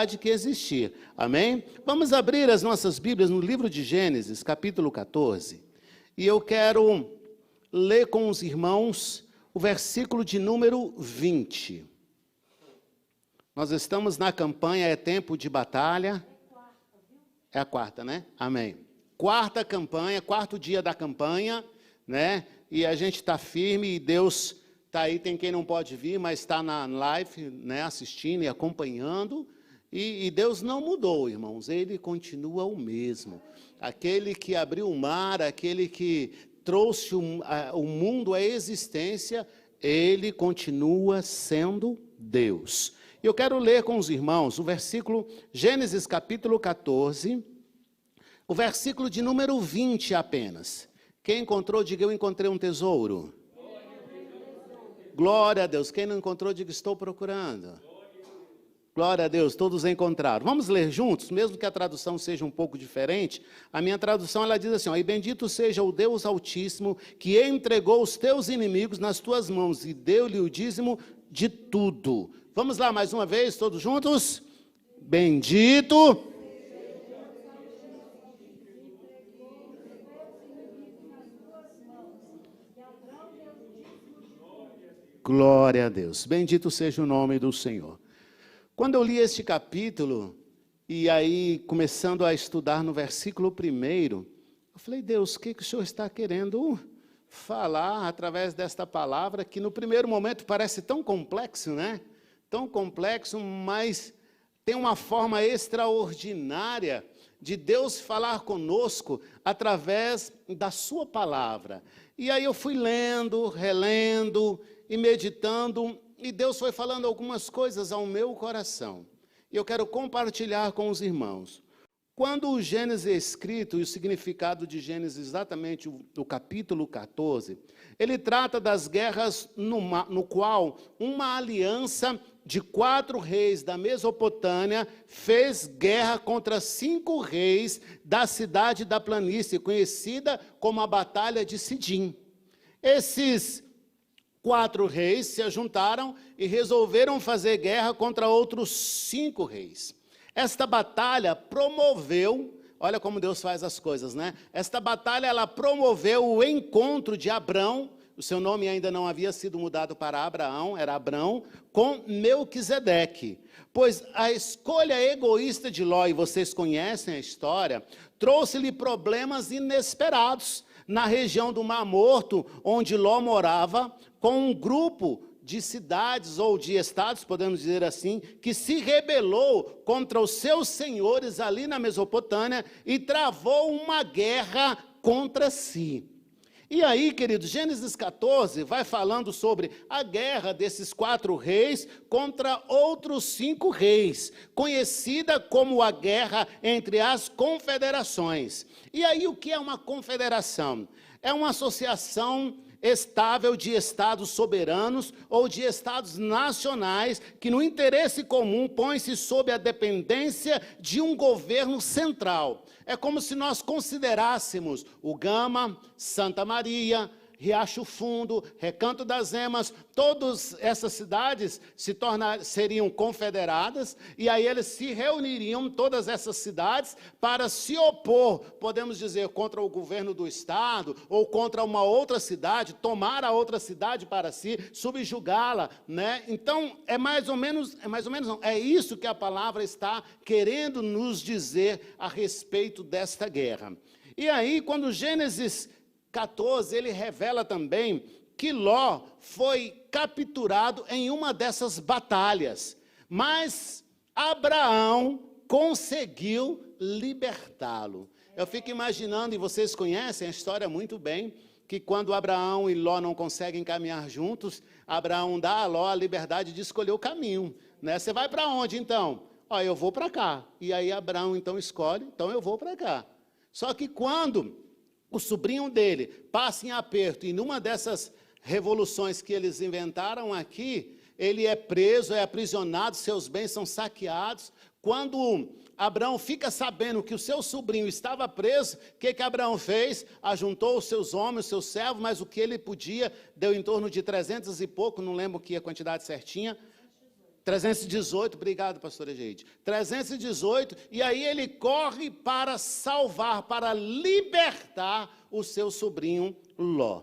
realidade que existir. Amém? Vamos abrir as nossas Bíblias no livro de Gênesis, capítulo 14. E eu quero ler com os irmãos o versículo de número 20. Nós estamos na campanha É Tempo de Batalha. É a quarta, né? Amém. Quarta campanha, quarto dia da campanha, né? E a gente está firme e Deus está aí. Tem quem não pode vir, mas está na live, né? Assistindo e acompanhando. E Deus não mudou, irmãos. Ele continua o mesmo. Aquele que abriu o mar, aquele que trouxe o mundo à existência, Ele continua sendo Deus. E eu quero ler com os irmãos o versículo, Gênesis capítulo 14, o versículo de número 20 apenas. Quem encontrou, diga: eu encontrei um tesouro. Glória a Deus. Quem não encontrou, diga: estou procurando. Glória a Deus, todos encontraram. Vamos ler juntos, mesmo que a tradução seja um pouco diferente. A minha tradução, ela diz assim: ó, e bendito seja o Deus Altíssimo, que entregou os teus inimigos nas tuas mãos e deu-lhe o dízimo de tudo. Vamos lá mais uma vez, todos juntos. Bendito. Glória a Deus. Bendito seja o nome do Senhor. Quando eu li este capítulo, e aí começando a estudar no versículo 1, eu falei: Deus, o que o Senhor está querendo falar através desta palavra, que no primeiro momento parece tão complexo, né? Tão complexo, mas tem uma forma extraordinária de Deus falar conosco através da sua palavra. E aí eu fui lendo, relendo e meditando, e Deus foi falando algumas coisas ao meu coração. E eu quero compartilhar com os irmãos. Quando o Gênesis é escrito, e o significado de Gênesis, exatamente o capítulo 14, ele trata das guerras no qual uma aliança de 4 reis da Mesopotâmia fez guerra contra 5 reis da cidade da planície, conhecida como a Batalha de Sidim. Esses 4 reis se ajuntaram e resolveram fazer guerra contra outros 5 reis. Esta batalha promoveu, olha como Deus faz as coisas, né? Esta batalha, ela promoveu o encontro de Abrão, o seu nome ainda não havia sido mudado para Abraão, era Abrão, com Melquisedeque. Pois a escolha egoísta de Ló, e vocês conhecem a história, trouxe-lhe problemas inesperados na região do Mar Morto, onde Ló morava, com um grupo de cidades ou de estados, podemos dizer assim, que se rebelou contra os seus senhores ali na Mesopotâmia e travou uma guerra contra si. E aí, queridos, Gênesis 14 vai falando sobre a guerra desses 4 reis contra outros 5 reis, conhecida como a guerra entre as confederações. E aí, o que é uma confederação? É uma associação estável de estados soberanos ou de estados nacionais que, no interesse comum, põe-se sob a dependência de um governo central. É como se nós considerássemos o Gama, Santa Maria, Riacho Fundo, Recanto das Emas, todas essas cidades seriam confederadas, e aí eles se reuniriam, todas essas cidades, para se opor, podemos dizer, contra o governo do estado, ou contra uma outra cidade, tomar a outra cidade para si, subjugá-la, né? Então, é isso que a palavra está querendo nos dizer a respeito desta guerra. E aí, quando Gênesis 14, ele revela também que Ló foi capturado em uma dessas batalhas, mas Abraão conseguiu libertá-lo. Eu fico imaginando, e vocês conhecem a história muito bem, que quando Abraão e Ló não conseguem caminhar juntos, Abraão dá a Ló a liberdade de escolher o caminho, né? Você vai para onde então? Eu vou para cá. E aí Abraão então escolhe, então eu vou para cá. Só que quando o sobrinho dele passa em aperto, e numa dessas revoluções que eles inventaram aqui, ele é preso, é aprisionado, seus bens são saqueados. Quando Abraão fica sabendo que o seu sobrinho estava preso, o que Abraão fez? Ajuntou os seus homens, os seus servos, mas o que ele podia, deu em torno de 300 e pouco, não lembro que a quantidade certinha, 318, obrigado, pastora Geide. 318, e aí ele corre para salvar, para libertar o seu sobrinho Ló.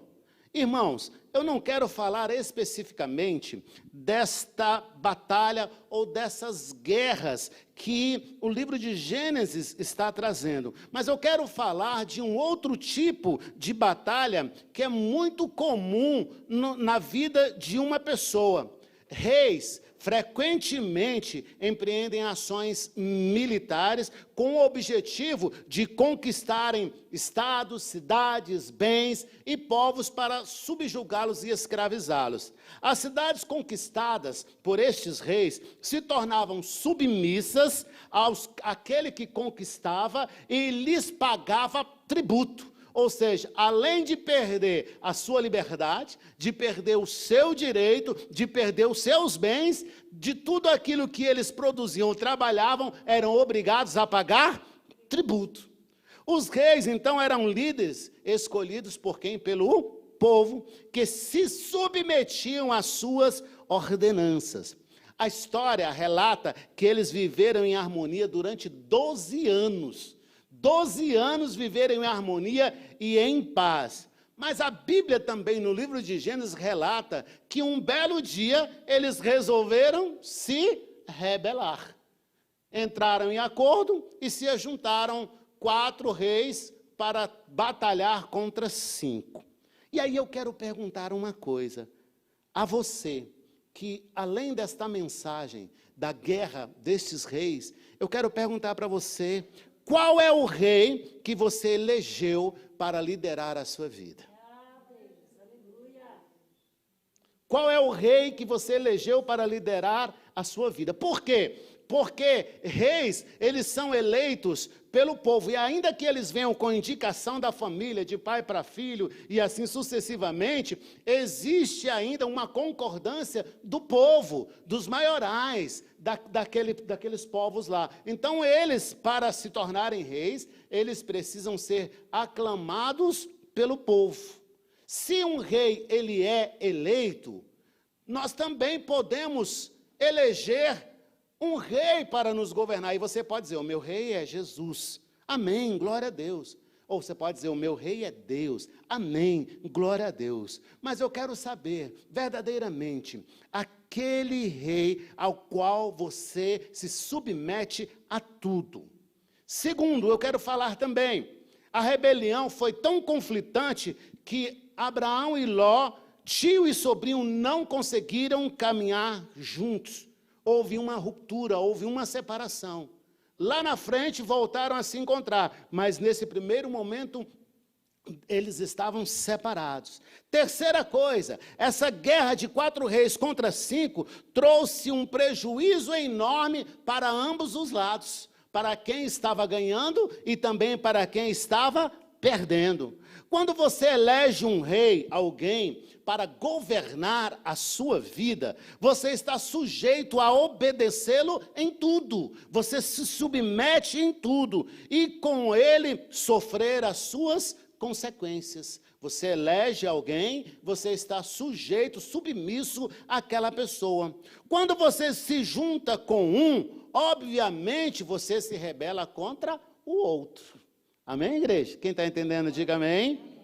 Irmãos, eu não quero falar especificamente desta batalha ou dessas guerras que o livro de Gênesis está trazendo, mas eu quero falar de um outro tipo de batalha que é muito comum na vida de uma pessoa. Reis frequentemente empreendem ações militares com o objetivo de conquistarem estados, cidades, bens e povos para subjugá-los e escravizá-los. As cidades conquistadas por estes reis se tornavam submissas àquele que conquistava e lhes pagava tributo. Ou seja, além de perder a sua liberdade, de perder o seu direito, de perder os seus bens, de tudo aquilo que eles produziam, trabalhavam, eram obrigados a pagar tributo. Os reis, então, eram líderes escolhidos por quem? Pelo povo, que se submetiam às suas ordenanças. A história relata que eles viveram em harmonia durante 12 anos. 12 anos viveram em harmonia e em paz. Mas a Bíblia também, no livro de Gênesis, relata que um belo dia eles resolveram se rebelar. Entraram em acordo e se ajuntaram 4 reis para batalhar contra 5. E aí eu quero perguntar uma coisa a você, que além desta mensagem da guerra destes reis, eu quero perguntar para você: qual é o rei que você elegeu para liderar a sua vida? Qual é o rei que você elegeu para liderar a sua vida? Por quê? Porque reis, eles são eleitos pelo povo, e ainda que eles venham com indicação da família, de pai para filho, e assim sucessivamente, existe ainda uma concordância do povo, dos maiorais, daqueles povos lá. Então eles, para se tornarem reis, eles precisam ser aclamados pelo povo. Se um rei ele é eleito, nós também podemos eleger um rei para nos governar. E você pode dizer: o meu rei é Jesus. Amém, glória a Deus. Ou você pode dizer: o meu rei é Deus. Amém, glória a Deus. Mas eu quero saber, verdadeiramente, aquele rei ao qual você se submete a tudo. Segundo, eu quero falar também, a rebelião foi tão conflitante que Abraão e Ló, tio e sobrinho, não conseguiram caminhar juntos. Houve uma ruptura, houve uma separação. Lá na frente voltaram a se encontrar, mas nesse primeiro momento eles estavam separados. Terceira coisa, essa guerra de 4 reis contra 5 trouxe um prejuízo enorme para ambos os lados, para quem estava ganhando e também para quem estava perdendo. Quando você elege um rei, alguém, para governar a sua vida, você está sujeito a obedecê-lo em tudo. Você se submete em tudo e com ele sofrer as suas consequências. Você elege alguém, você está sujeito, submisso àquela pessoa. Quando você se junta com um, obviamente você se rebela contra o outro. Amém, igreja? Quem está entendendo, diga amém.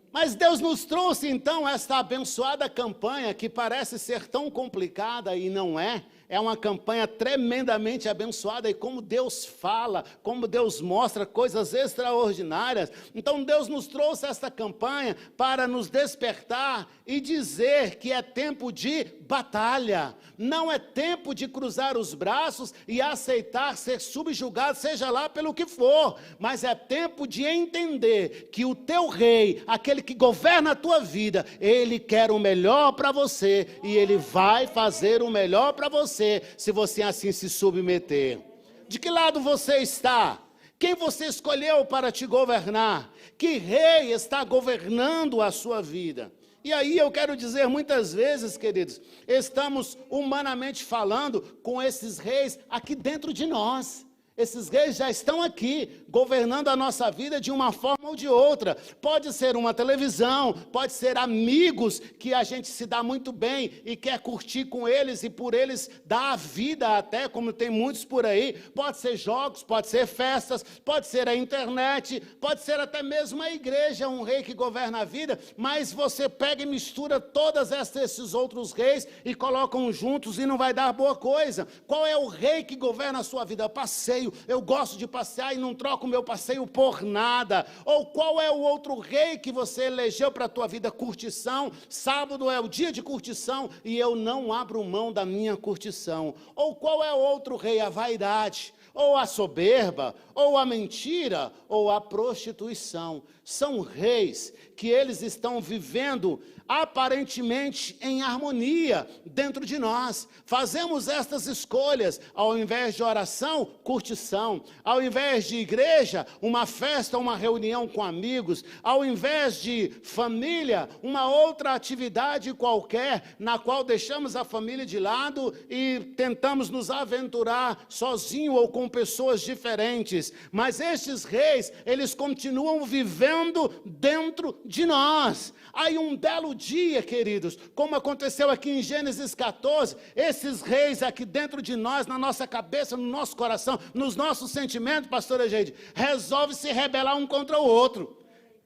Mas Deus nos trouxe, então, esta abençoada campanha, que parece ser tão complicada e não é. É uma campanha tremendamente abençoada, e como Deus fala, como Deus mostra coisas extraordinárias. Então Deus nos trouxe esta campanha para nos despertar e dizer que é tempo de batalha. Não é tempo de cruzar os braços e aceitar ser subjugado, seja lá pelo que for. Mas é tempo de entender que o teu rei, aquele que governa a tua vida, ele quer o melhor para você, e ele vai fazer o melhor para você, se você assim se submeter. De que lado você está? Quem você escolheu para te governar? Que rei está governando a sua vida? E aí eu quero dizer, muitas vezes, queridos, estamos humanamente falando com esses reis aqui dentro de nós. Esses reis já estão aqui, governando a nossa vida de uma forma ou de outra. Pode ser uma televisão, pode ser amigos que a gente se dá muito bem e quer curtir com eles e por eles dar a vida até, como tem muitos por aí. Pode ser jogos, pode ser festas, pode ser a internet, pode ser até mesmo a igreja, um rei que governa a vida, mas você pega e mistura todos esses outros reis e colocam juntos e não vai dar boa coisa. Qual é o rei que governa a sua vida? Passeio. Eu gosto de passear e não troco o meu passeio por nada. Ou qual é o outro rei que você elegeu para a tua vida? Curtição. Sábado é o dia de curtição e eu não abro mão da minha curtição. Ou qual é o outro rei? A vaidade, ou a soberba, ou a mentira, ou a prostituição. São reis que eles estão vivendo aparentemente em harmonia dentro de nós. Fazemos estas escolhas, ao invés de oração, curtição, ao invés de igreja, uma festa, uma reunião com amigos, ao invés de família, uma outra atividade qualquer, na qual deixamos a família de lado e tentamos nos aventurar sozinho ou com pessoas diferentes. Mas estes reis, eles continuam vivendo dentro de nós. Aí um belo dia, queridos, como aconteceu aqui em Gênesis 14, esses reis aqui dentro de nós, na nossa cabeça, no nosso coração, nos nossos sentimentos, pastora Egeide, resolve se rebelar um contra o outro.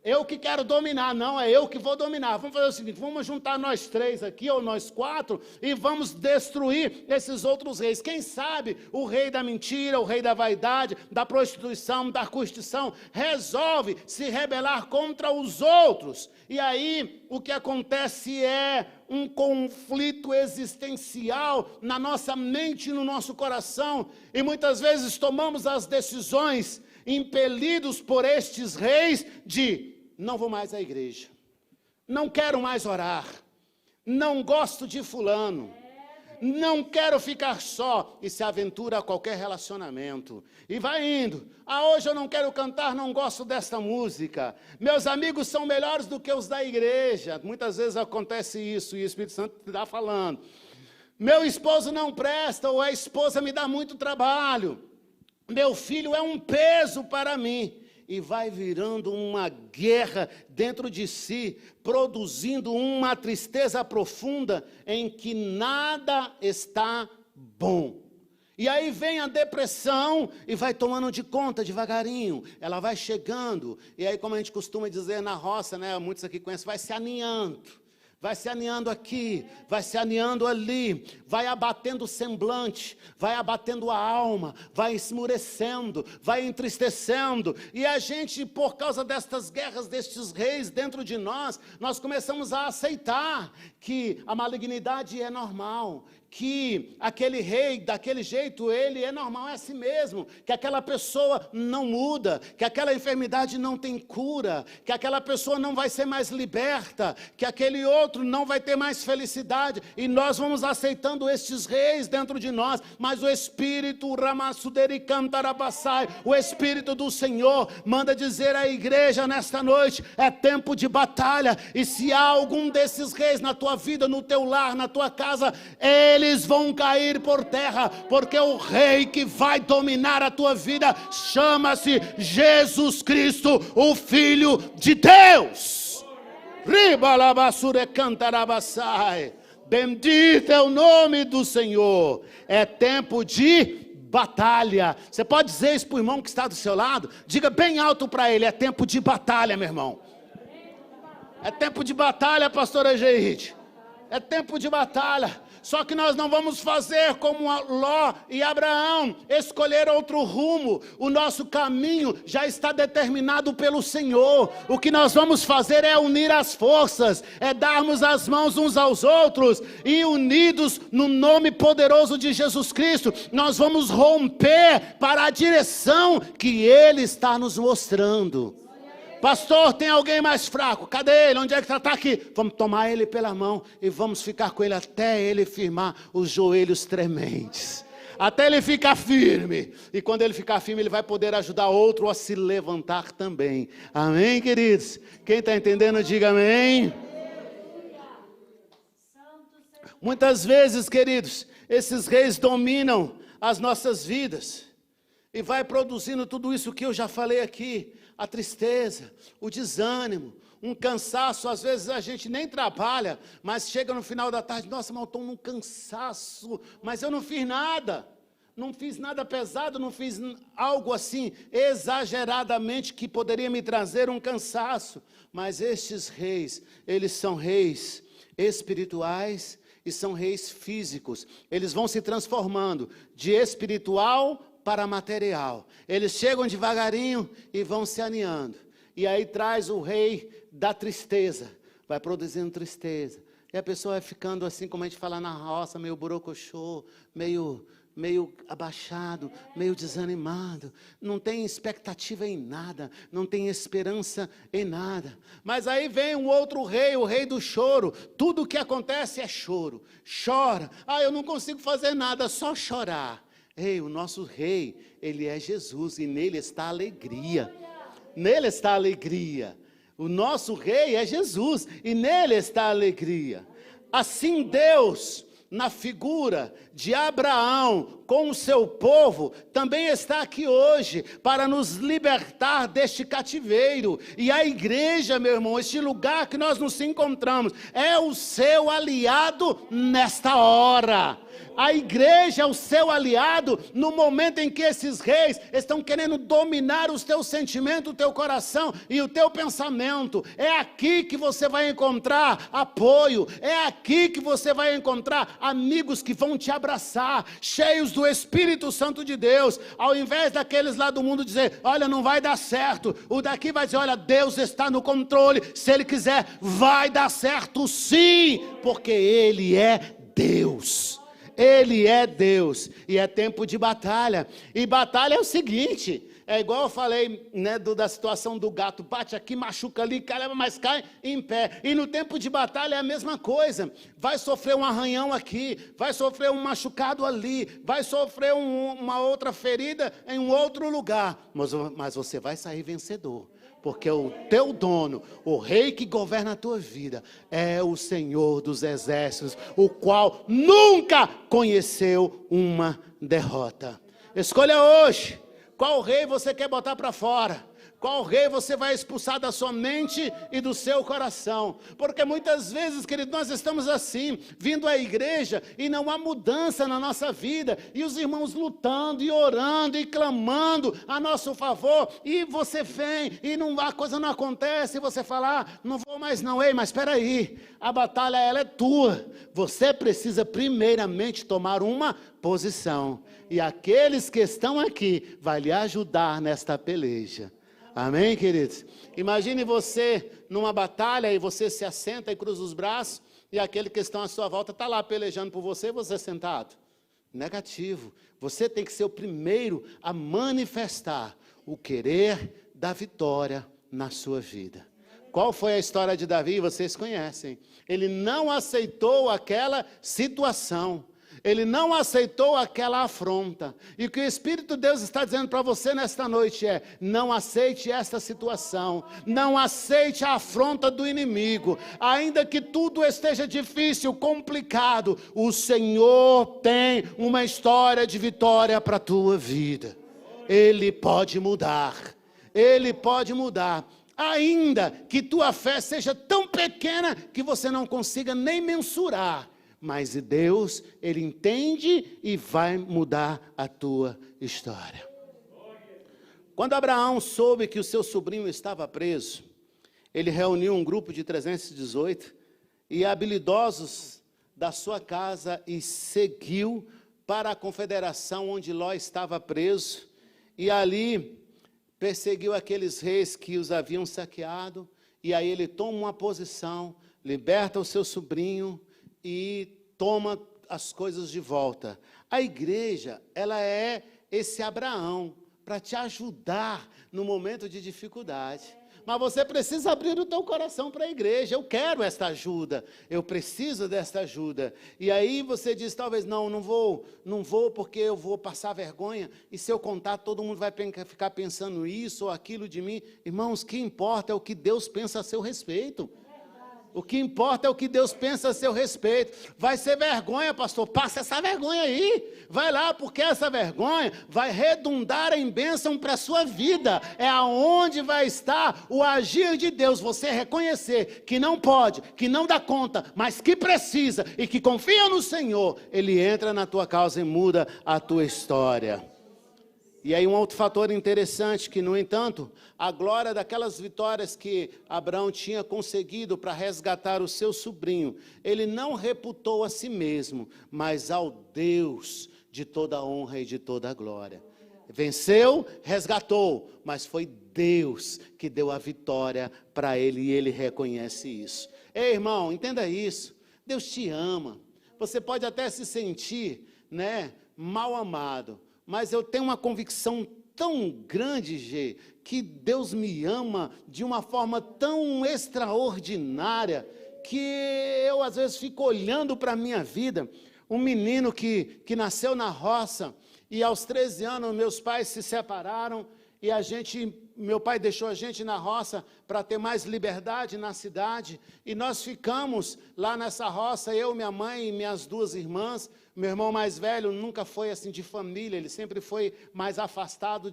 Eu que quero dominar, não, é eu que vou dominar. Vamos fazer o seguinte, vamos juntar nós três aqui, ou nós quatro, e vamos destruir esses outros reis. Quem sabe o rei da mentira, o rei da vaidade, da prostituição, da curtição, resolve se rebelar contra os outros. E aí, o que acontece é um conflito existencial na nossa mente e no nosso coração. E muitas vezes tomamos as decisões impelidos por estes reis de não vou mais à igreja, não quero mais orar, não gosto de fulano, não quero ficar só, e se aventura a qualquer relacionamento, e vai indo, hoje eu não quero cantar, não gosto desta música, meus amigos são melhores do que os da igreja, muitas vezes acontece isso, e o Espírito Santo está falando, meu esposo não presta, ou a esposa me dá muito trabalho, meu filho é um peso para mim, e vai virando uma guerra dentro de si, produzindo uma tristeza profunda em que nada está bom. E aí vem a depressão e vai tomando de conta devagarinho, ela vai chegando, e aí como a gente costuma dizer na roça, né, muitos aqui conhecem, vai se aninhando. Vai se aninhando aqui, vai se aninhando ali, vai abatendo o semblante, vai abatendo a alma, vai esmurecendo, vai entristecendo. E a gente, por causa destas guerras, destes reis dentro de nós, nós começamos a aceitar que a malignidade é normal, que aquele rei, daquele jeito, ele é normal, é assim mesmo, que aquela pessoa não muda, que aquela enfermidade não tem cura, que aquela pessoa não vai ser mais liberta, que aquele outro não vai ter mais felicidade, e nós vamos aceitando estes reis dentro de nós, mas o Espírito, o Espírito do Senhor, manda dizer à igreja nesta noite, é tempo de batalha, e se há algum desses reis na tua vida, no teu lar, na tua casa, eles vão cair por terra, porque o rei que vai dominar a tua vida chama-se Jesus Cristo, o Filho de Deus. Bendito é o nome do Senhor. É tempo de batalha. Você pode dizer isso para o irmão que está do seu lado? Diga bem alto para ele, é tempo de batalha, meu irmão. É tempo de batalha, pastora Egeide. É tempo de batalha. Só que nós não vamos fazer como Ló e Abraão, escolher outro rumo. O nosso caminho já está determinado pelo Senhor. O que nós vamos fazer é unir as forças, é darmos as mãos uns aos outros, e unidos no nome poderoso de Jesus Cristo, nós vamos romper para a direção que Ele está nos mostrando. Pastor, tem alguém mais fraco? Cadê ele? Onde é que está? Aqui. Vamos tomar ele pela mão e vamos ficar com ele até ele firmar os joelhos trementes. Até ele ficar firme. E quando ele ficar firme, ele vai poder ajudar outro a se levantar também. Amém, queridos? Quem está entendendo, diga amém. Muitas vezes, queridos, esses reis dominam as nossas vidas. E vai produzindo tudo isso que eu já falei aqui. A tristeza, o desânimo, um cansaço. Às vezes a gente nem trabalha, mas chega no final da tarde, nossa, mas eu estou num cansaço, mas eu não fiz nada. Não fiz nada pesado, não fiz algo assim exageradamente que poderia me trazer um cansaço. Mas estes reis, eles são reis espirituais e são reis físicos. Eles vão se transformando de espiritual para material. Eles chegam devagarinho e vão se aninhando. E aí traz o rei da tristeza, vai produzindo tristeza. E a pessoa vai ficando assim, como a gente fala na roça, meio borocochô, meio abaixado, meio desanimado, não tem expectativa em nada, não tem esperança em nada. Mas aí vem um outro rei, o rei do choro. Tudo o que acontece é choro. Chora. Eu não consigo fazer nada, só chorar. Ei, o nosso rei, ele é Jesus e nele está a alegria. Nele está a alegria. O nosso rei é Jesus e nele está a alegria. Assim Deus, na figura de Abraão com o seu povo, também está aqui hoje para nos libertar deste cativeiro. E a igreja, meu irmão, este lugar que nós nos encontramos, é o seu aliado nesta hora. A igreja é o seu aliado no momento em que esses reis estão querendo dominar os teus sentimentos, o teu coração e o teu pensamento. É aqui que você vai encontrar apoio, é aqui que você vai encontrar amigos que vão te abraçar, cheios do Espírito Santo de Deus. Ao invés daqueles lá do mundo dizer, olha, não vai dar certo, o daqui vai dizer, olha, Deus está no controle, se Ele quiser, vai dar certo sim, porque Ele é Deus. Ele é Deus, e é tempo de batalha. E batalha é o seguinte, é igual eu falei, né, da situação do gato, bate aqui, machuca ali, caramba, mas cai em pé. E no tempo de batalha é a mesma coisa, vai sofrer um arranhão aqui, vai sofrer um machucado ali, vai sofrer uma outra ferida em um outro lugar, mas você vai sair vencedor. Porque o teu dono, o rei que governa a tua vida, é o Senhor dos exércitos, o qual nunca conheceu uma derrota. Escolha hoje, qual rei você quer botar para fora? Qual rei você vai expulsar da sua mente e do seu coração? Porque muitas vezes, querido, nós estamos assim, vindo à igreja e não há mudança na nossa vida. E os irmãos lutando e orando e clamando a nosso favor. E você vem e a coisa não acontece. E você fala, não vou mais não. Ei, mas espera aí, a batalha ela é tua. Você precisa primeiramente tomar uma posição. E aqueles que estão aqui vai lhe ajudar nesta peleja. Amém, queridos? Imagine você numa batalha e você se assenta e cruza os braços e aquele que está à sua volta está lá pelejando por você e você sentado. Negativo. Você tem que ser o primeiro a manifestar o querer da vitória na sua vida. Qual foi a história de Davi? Vocês conhecem. Ele não aceitou aquela situação. Ele não aceitou aquela afronta. E o que o Espírito de Deus está dizendo para você nesta noite é, não aceite esta situação. Não aceite a afronta do inimigo. Ainda que tudo esteja difícil, complicado, o Senhor tem uma história de vitória para a tua vida. Ele pode mudar. Ele pode mudar. Ainda que tua fé seja tão pequena que você não consiga nem mensurar. Mas Deus, Ele entende e vai mudar a tua história. Quando Abraão soube que o seu sobrinho estava preso, ele reuniu um grupo de 318 e habilidosos da sua casa e seguiu para a confederação onde Ló estava preso. E ali perseguiu aqueles reis que os haviam saqueado. E aí ele toma uma posição, liberta o seu sobrinho e toma as coisas de volta. A igreja, ela é esse Abraão para te ajudar no momento de dificuldade. Mas você precisa abrir o teu coração para a igreja. Eu quero esta ajuda, eu preciso desta ajuda. E aí você diz, talvez, não vou porque eu vou passar vergonha. E se eu contar, todo mundo vai ficar pensando isso ou aquilo de mim. Irmãos, o que importa é o que Deus pensa a seu respeito. O que importa é o que Deus pensa a seu respeito. Vai ser vergonha, pastor, passa essa vergonha aí. Vai lá, porque essa vergonha vai redundar em bênção para a sua vida. É aonde vai estar o agir de Deus. Você reconhecer que não pode, que não dá conta, mas que precisa e que confia no Senhor. Ele entra na tua causa e muda a tua história. E aí um outro fator interessante, que no entanto, a glória daquelas vitórias que Abraão tinha conseguido para resgatar o seu sobrinho, ele não reputou a si mesmo, mas ao Deus de toda a honra e de toda a glória. Venceu, resgatou, mas foi Deus que deu a vitória para ele e ele reconhece isso. Ei, irmão, entenda isso, Deus te ama. Você pode até se sentir, mal amado, mas eu tenho uma convicção tão grande, Gê, que Deus me ama de uma forma tão extraordinária, que eu às vezes fico olhando para a minha vida. Um menino que nasceu na roça, e aos 13 anos meus pais se separaram, e meu pai deixou a gente na roça para ter mais liberdade na cidade, e nós ficamos lá nessa roça, eu, minha mãe e minhas 2 irmãs. Meu irmão mais velho nunca foi assim de família, ele sempre foi mais afastado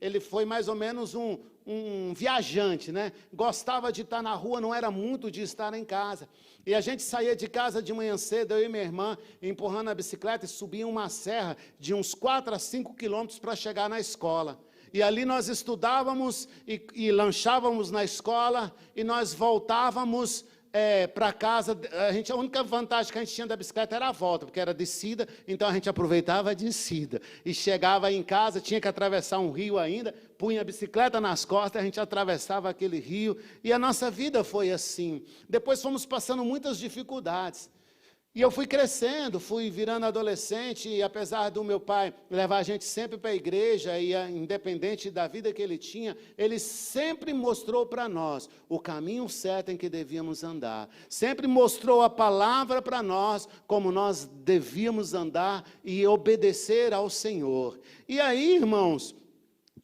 ele foi mais ou menos um viajante, Gostava de estar na rua, não era muito de estar em casa. E a gente saía de casa de manhã cedo, eu e minha irmã, empurrando a bicicleta e subia uma serra de uns 4 a 5 quilômetros para chegar na escola. E ali nós estudávamos e lanchávamos na escola, e nós voltávamos para casa. A única vantagem que a gente tinha da bicicleta era a volta, porque era descida, então a gente aproveitava a descida. E chegava em casa, tinha que atravessar um rio ainda, punha a bicicleta nas costas, a gente atravessava aquele rio, e a nossa vida foi assim. Depois fomos passando muitas dificuldades. E eu fui crescendo, fui virando adolescente, e apesar do meu pai levar a gente sempre para a igreja, e independente da vida que ele tinha, ele sempre mostrou para nós o caminho certo em que devíamos andar. Sempre mostrou a palavra para nós, como nós devíamos andar e obedecer ao Senhor. E aí, irmãos,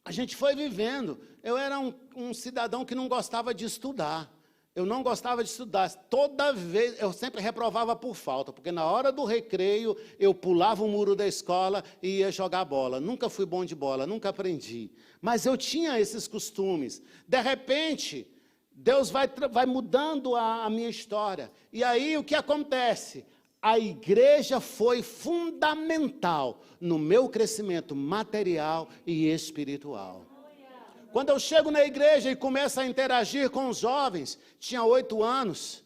a gente foi vivendo. Eu era um cidadão que não gostava de estudar. Eu não gostava de estudar, toda vez, eu sempre reprovava por falta, porque na hora do recreio, eu pulava o muro da escola e ia jogar bola. Nunca fui bom de bola, nunca aprendi. Mas eu tinha esses costumes. De repente, Deus vai mudando a minha história. E aí, o que acontece? A igreja foi fundamental no meu crescimento material e espiritual. Quando eu chego na igreja e começo a interagir com os jovens, tinha 8 anos,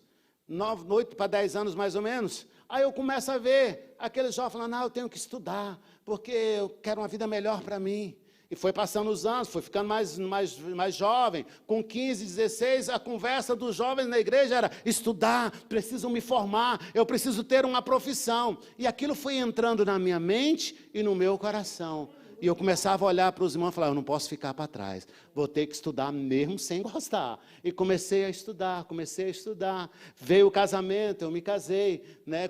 8 para 10 anos mais ou menos, aí eu começo a ver aqueles jovens falando, eu tenho que estudar, porque eu quero uma vida melhor para mim. E foi passando os anos, foi ficando mais jovem, com 15, 16, a conversa dos jovens na igreja era estudar, preciso me formar, eu preciso ter uma profissão. E aquilo foi entrando na minha mente e no meu coração. E eu começava a olhar para os irmãos e falar, eu não posso ficar para trás, vou ter que estudar mesmo sem gostar. E comecei a estudar. Veio o casamento, eu me casei,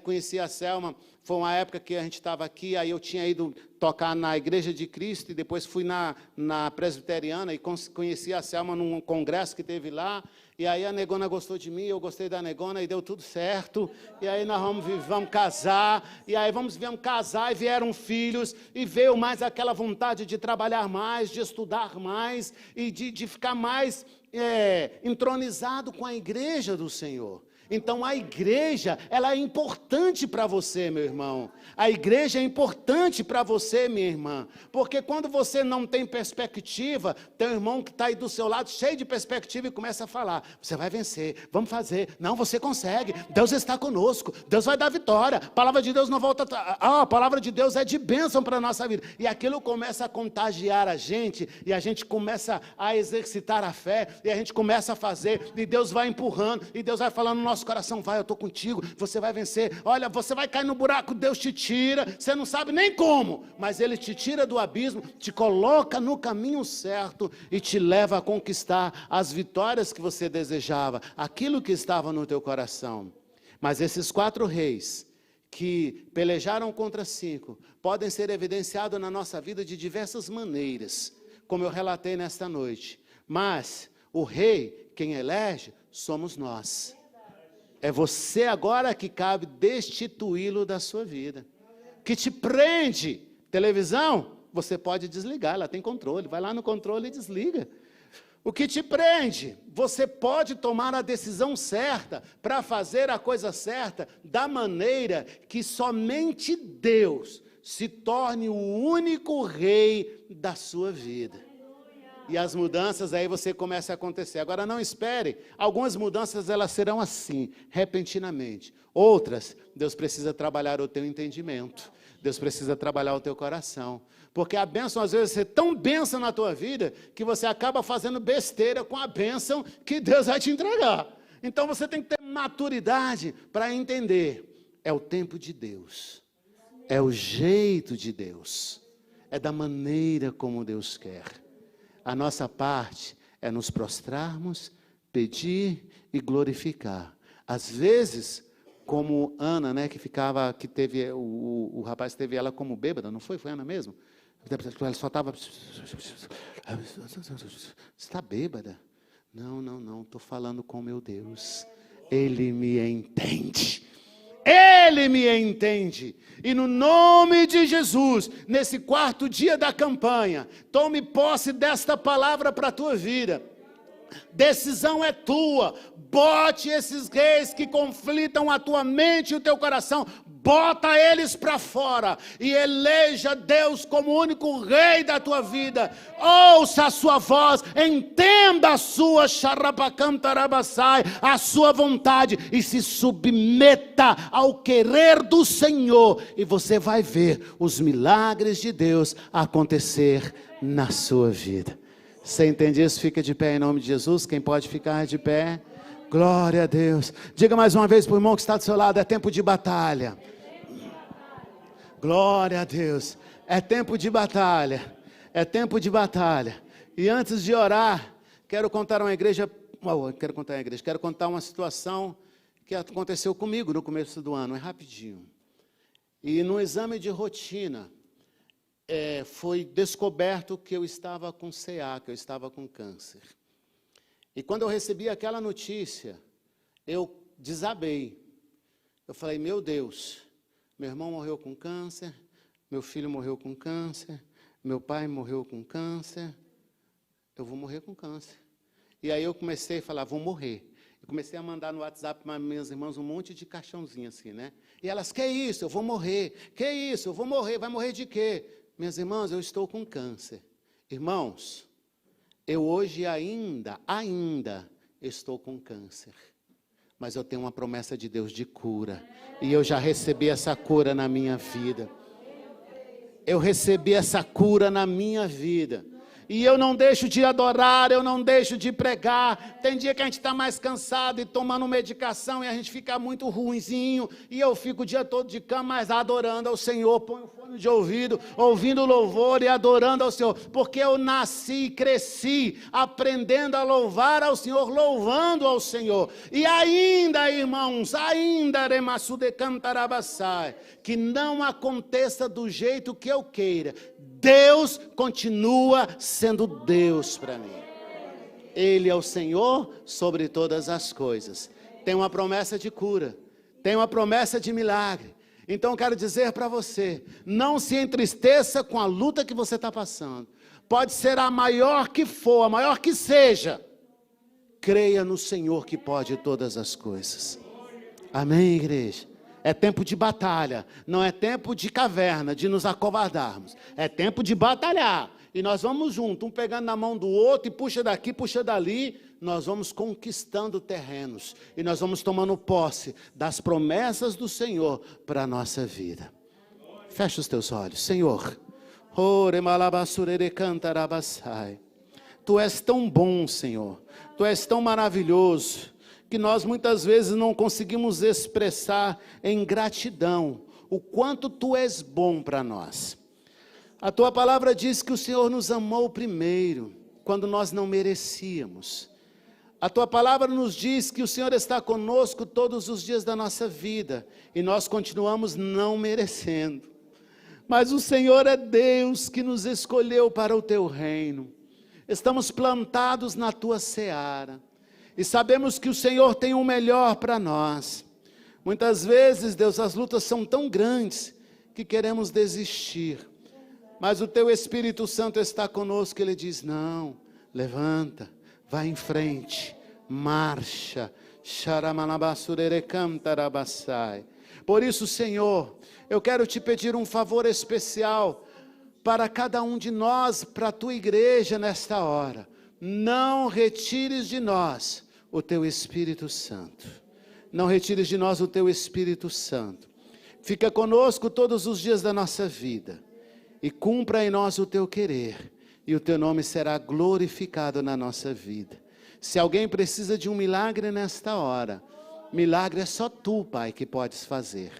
conheci a Selma. Foi uma época que a gente estava aqui, aí eu tinha ido tocar na Igreja de Cristo, e depois fui na Presbiteriana, e conheci a Selma num congresso que teve lá. E aí a negona gostou de mim, eu gostei da negona, e deu tudo certo. E aí nós vamos casar, e aí vamos casar, e vieram filhos, e veio mais aquela vontade de trabalhar mais, de estudar mais, e de ficar mais entronizado com a igreja do Senhor. Então a igreja, ela é importante para você, meu irmão. A igreja é importante para você, minha irmã. Porque quando você não tem perspectiva, teu irmão que está aí do seu lado, cheio de perspectiva, e começa a falar, você vai vencer, vamos fazer. Não, você consegue, Deus está conosco, Deus vai dar vitória. A palavra de Deus não volta, a palavra de Deus é de bênção para a nossa vida. E aquilo começa a contagiar a gente, e a gente começa a exercitar a fé, e a gente começa a fazer, e Deus vai empurrando, e Deus vai falando no nosso coração, vai, eu estou contigo, você vai vencer. Olha, você vai cair no buraco, Deus te tira, você não sabe nem como, mas Ele te tira do abismo, te coloca no caminho certo e te leva a conquistar as vitórias que você desejava, aquilo que estava no teu coração. Mas esses 4 reis que pelejaram contra 5 podem ser evidenciados na nossa vida de diversas maneiras, como eu relatei nesta noite. Mas o rei, quem elege, somos nós. É você agora que cabe destituí-lo da sua vida. Que te prende. Televisão, você pode desligar, ela tem controle. Vai lá no controle e desliga. O que te prende, você pode tomar a decisão certa para fazer a coisa certa da maneira que somente Deus se torne o único rei da sua vida. E as mudanças aí você começa a acontecer. Agora não espere, algumas mudanças elas serão assim, repentinamente. Outras, Deus precisa trabalhar o teu entendimento. Deus precisa trabalhar o teu coração. Porque a bênção às vezes é tão bênção na tua vida que você acaba fazendo besteira com a bênção que Deus vai te entregar. Então você tem que ter maturidade para entender. É o tempo de Deus. É o jeito de Deus. É da maneira como Deus quer. A nossa parte é nos prostrarmos, pedir e glorificar. Às vezes, como Ana, né, que teve, o rapaz teve ela como bêbada, não foi? Foi Ana mesmo? Ela só estava... Você está bêbada? Não, estou falando com meu Deus. Ele me entende. Ele me entende. E no nome de Jesus, nesse 4º dia da campanha, tome posse desta palavra para a tua vida. Decisão é tua. Bote esses reis que conflitam a tua mente e o teu coração. Bota eles para fora e eleja Deus como o único rei da tua vida. Ouça a sua voz, entenda a sua xarapacantarabassai, a sua vontade e se submeta ao querer do Senhor. E você vai ver os milagres de Deus acontecer na sua vida. Você entende isso? Fica de pé em nome de Jesus. Quem pode ficar de pé? Glória a Deus. Diga mais uma vez para o irmão que está do seu lado: é tempo de batalha. Glória a Deus. É tempo de batalha. É tempo de batalha. E antes de orar, quero contar uma situação que aconteceu comigo no começo do ano. É rapidinho. E no exame de rotina, foi descoberto que eu estava com CA, que eu estava com câncer. E quando eu recebi aquela notícia, eu desabei. Eu falei: meu Deus, meu irmão morreu com câncer, meu filho morreu com câncer, meu pai morreu com câncer, eu vou morrer com câncer. E aí eu comecei a falar: vou morrer. Eu comecei a mandar no WhatsApp para minhas irmãs um monte de caixãozinho assim, né? E elas: que isso, eu vou morrer, que isso, eu vou morrer, vai morrer de quê? Minhas irmãs, eu estou com câncer. Irmãos, eu hoje ainda estou com câncer. Mas eu tenho uma promessa de Deus de cura. E eu já recebi essa cura na minha vida. Eu recebi essa cura na minha vida. E eu não deixo de adorar, eu não deixo de pregar. Tem dia que a gente está mais cansado e tomando medicação e a gente fica muito ruinzinho. E eu fico o dia todo de cama, mas adorando ao Senhor. Põe o fone de ouvido, ouvindo louvor e adorando ao Senhor. Porque eu nasci e cresci aprendendo a louvar ao Senhor, louvando ao Senhor. E ainda, irmãos, que não aconteça do jeito que eu queira. Deus continua sendo Deus para mim. Ele é o Senhor sobre todas as coisas. Tem uma promessa de cura, tem uma promessa de milagre. Então eu quero dizer para você: não se entristeça com a luta que você está passando. Pode ser a maior que for, a maior que seja. Creia no Senhor que pode todas as coisas. Amém, igreja? É tempo de batalha, não é tempo de caverna, de nos acovardarmos. É tempo de batalhar. E nós vamos juntos, um pegando na mão do outro, e puxa daqui, puxa dali. Nós vamos conquistando terrenos. E nós vamos tomando posse das promessas do Senhor para a nossa vida. Fecha os teus olhos. Senhor, Tu és tão bom, Senhor. Tu és tão maravilhoso, que nós muitas vezes não conseguimos expressar em gratidão o quanto Tu és bom para nós. A Tua palavra diz que o Senhor nos amou primeiro, quando nós não merecíamos. A Tua palavra nos diz que o Senhor está conosco todos os dias da nossa vida, e nós continuamos não merecendo. Mas o Senhor é Deus que nos escolheu para o Teu reino. Estamos plantados na Tua seara. E sabemos que o Senhor tem o melhor para nós. Muitas vezes, Deus, as lutas são tão grandes que queremos desistir. Mas o Teu Espírito Santo está conosco, Ele diz, não, levanta, vai em frente, marcha. Por isso, Senhor, eu quero te pedir um favor especial para cada um de nós, para a Tua igreja nesta hora. Não retires de nós o Teu Espírito Santo. Não retires de nós o Teu Espírito Santo. Fica conosco todos os dias da nossa vida. E cumpra em nós o Teu querer. E o Teu nome será glorificado na nossa vida. Se alguém precisa de um milagre nesta hora, milagre é só Tu, Pai, que podes fazer.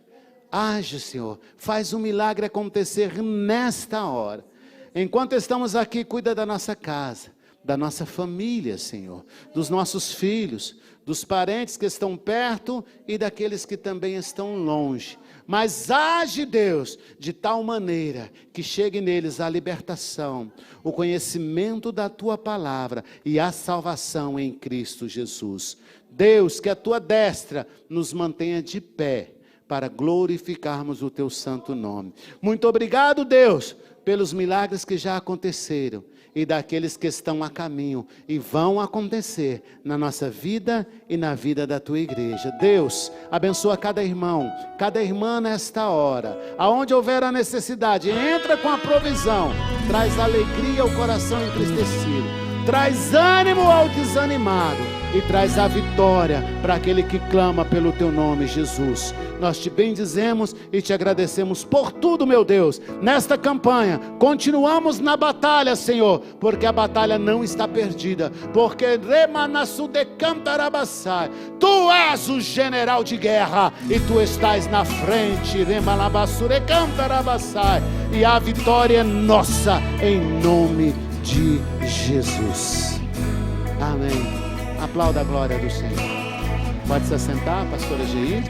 Age, Senhor, faz um milagre acontecer nesta hora. Enquanto estamos aqui, cuida da nossa casa, da nossa família, Senhor, dos nossos filhos, dos parentes que estão perto e daqueles que também estão longe. Mas age, Deus, de tal maneira que chegue neles a libertação, o conhecimento da Tua palavra e a salvação em Cristo Jesus. Deus, que a Tua destra nos mantenha de pé para glorificarmos o Teu santo nome. Muito obrigado, Deus, pelos milagres que já aconteceram e daqueles que estão a caminho e vão acontecer na nossa vida e na vida da Tua igreja. Deus, abençoa cada irmão, cada irmã nesta hora. Aonde houver a necessidade, entra com a provisão, traz alegria ao coração entristecido, traz ânimo ao desanimado e traz a vitória para aquele que clama pelo Teu nome, Jesus. Nós te bendizemos e te agradecemos por tudo, meu Deus. Nesta campanha, continuamos na batalha, Senhor, porque a batalha não está perdida, porque Tu és o general de guerra e Tu estás na frente, e a vitória é nossa, em nome de Jesus. Amém. Aplauda a glória do Senhor. Pode se assentar, pastora Geir.